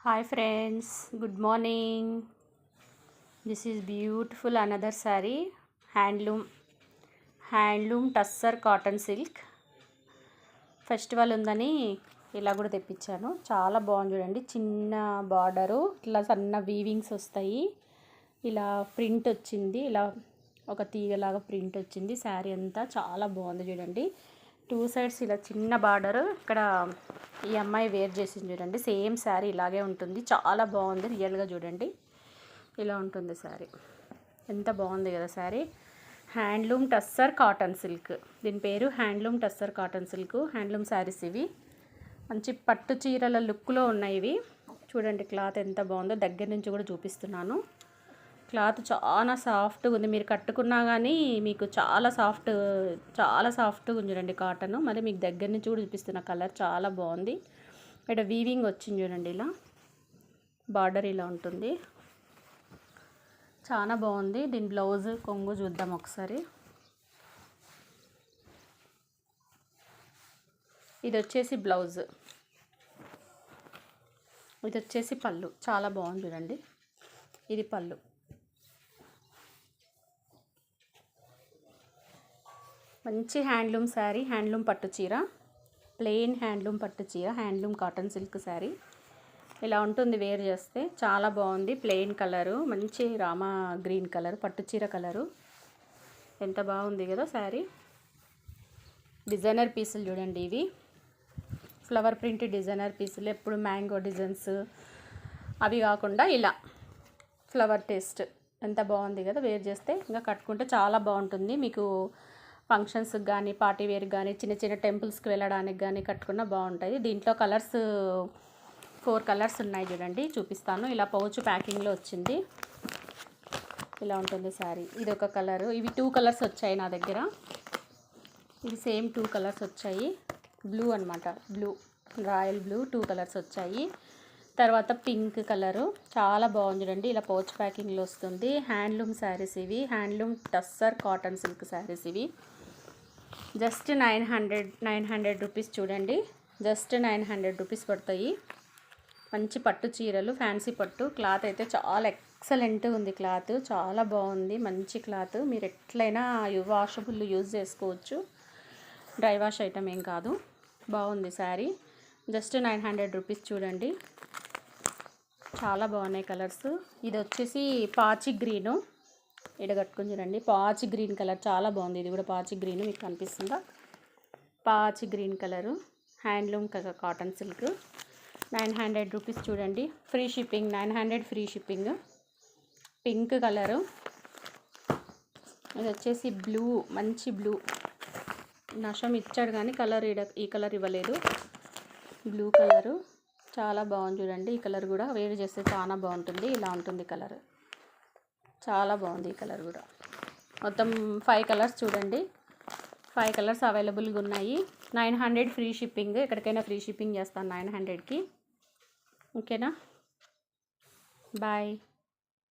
Hi friends, good morning. This is beautiful another saree, handloom tussar cotton silk. Festival ఉందని ఇలా కూడా తెప్పించాను. చాలా బాగుంది చూడండి. చిన్న బార్డరు, ఇట్లా సన్న వీవింగ్స్ వస్తాయి. ఇలా ప్రింట్ వచ్చింది, ఇలా ఒక తీగలాగా ప్రింట్ వచ్చింది. శారీ అంతా చాలా బాగుంది చూడండి. 2 సైడ్స్ ఇలా చిన్న బార్డరు. ఇక్కడ ఈ అమ్మాయి వేర్ చేసింది చూడండి. సేమ్ శారీ ఇలాగే ఉంటుంది. చాలా బాగుంది రియల్గా చూడండి. ఇలా ఉంటుంది శారీ. ఎంత బాగుంది కదా sari. Handloom tussar cotton silk, దీని పేరు handloom tussar cotton silk. Handloom saris ఇవి. మంచి పట్టు చీరల లుక్లో ఉన్నాయి ఇవి. చూడండి క్లాత్ ఎంత బాగుందో. దగ్గర నుంచి కూడా చూపిస్తున్నాను. క్లాత్ చాలా సాఫ్ట్గా ఉంది. మీరు కట్టుకున్నా కానీ మీకు చాలా సాఫ్ట్గా ఉంది చూడండి కాటన్. మరి మీకు దగ్గర నుంచి కూడా చూపిస్తున్న కలర్ చాలా బాగుంది. ఇక్కడ వీవింగ్ వచ్చింది చూడండి. ఇలా బార్డర్ ఇలా ఉంటుంది. చాలా బాగుంది. దీని బ్లౌజ్ కొంగు చూద్దాం ఒకసారి. ఇది వచ్చేసి బ్లౌజ్, ఇది వచ్చేసి పళ్ళు. చాలా బాగుంది చూడండి. ఇది పళ్ళు. మంచి హ్యాండ్లూమ్ శారీ, హ్యాండ్లూమ్ పట్టు చీర, ప్లెయిన్ హ్యాండ్లూమ్ పట్టు చీర, హ్యాండ్లూమ్ కాటన్ సిల్క్ శారీ. ఇలా ఉంటుంది వేర్ చేస్తే. చాలా బాగుంది. ప్లెయిన్ కలరు, మంచి రామా గ్రీన్ కలర్, పట్టు చీర కలరు. ఎంత బాగుంది కదా శారీ. డిజైనర్ పీసులు చూడండి. ఇవి ఫ్లవర్ ప్రింట్ డిజైనర్ పీసులు. ఎప్పుడు మ్యాంగో డిజైన్స్ అవి కాకుండా ఇలా ఫ్లవర్ టేస్ట్. ఎంత బాగుంది కదా వేర్ చేస్తే. ఇంకా కట్టుకుంటే చాలా బాగుంటుంది. మీకు ఫంక్షన్స్కి కానీ, పార్టీ వేర్కి కానీ, చిన్న చిన్న టెంపుల్స్కి వెళ్ళడానికి కానీ కట్టుకున్న బాగుంటాయి. దీంట్లో కలర్స్ 4 కలర్స్ ఉన్నాయి చూడండి. చూపిస్తాను. ఇలా పౌచ్ ప్యాకింగ్లో వచ్చింది. ఇలా ఉంటుంది శారీ. ఇది ఒక కలరు. ఇవి 2 కలర్స్ వచ్చాయి నా దగ్గర. ఇది సేమ్ 2 కలర్స్ వచ్చాయి. బ్లూ అనమాట, బ్లూ, రాయల్ బ్లూ 2 కలర్స్ వచ్చాయి. తర్వాత పింక్ కలరు. చాలా బాగుంది చూడండి. ఇలా పౌచ్ ప్యాకింగ్లో వస్తుంది. హ్యాండ్లూమ్ శారీస్ ఇవి. Handloom tussar cotton silk saris ఇవి. జస్ట్ 900 రూపీస్ చూడండి. జస్ట్ 900 రూపీస్ పడతాయి. మంచి పట్టు చీరలు, ఫ్యాన్సీ పట్టు. క్లాత్ అయితే చాలా ఎక్సలెంట్ ఉంది. క్లాత్ చాలా బాగుంది. మంచి క్లాత్. మీరు ఎట్లయినా వాషబుల్ యూజ్ చేసుకోవచ్చు. డ్రై వాష్ ఐటమ్ ఏం కాదు. బాగుంది శారీ. జస్ట్ 900 రూపీస్ చూడండి. చాలా బాగున్నాయి కలర్స్. ఇది వచ్చేసి పాచి గ్రీను. ఇక్కడ కట్టుకుని చూడండి. పాచి గ్రీన్ కలర్ చాలా బాగుంది. ఇది కూడా పాచి గ్రీన్. మీకు కనిపిస్తుందా? పాచి green colour. Handloom cotton silk. 900 rupees చూడండి. Free shipping. 900 free shipping. Pink colour. ఇది వచ్చేసి బ్లూ, మంచి బ్లూ. నషం ఇచ్చాడు కానీ కలర్ ఈ కలర్ ఇవ్వలేదు. Blue colour. చాలా బాగుంది చూడండి. ఈ కలర్ కూడా వేర్ చేస్తే చాలా బాగుంటుంది. ఇలా ఉంటుంది కలర్. చాలా బాగుంది ఈ కలర్ కూడా. మొత్తం 5 కలర్స్ చూడండి. 5 కలర్స్ అవైలబుల్గా ఉన్నాయి. 900 ఫ్రీ షిప్పింగ్. ఎక్కడికైనా ఫ్రీ షిప్పింగ్ చేస్తాను 900కి. ఓకేనా? బాయ్.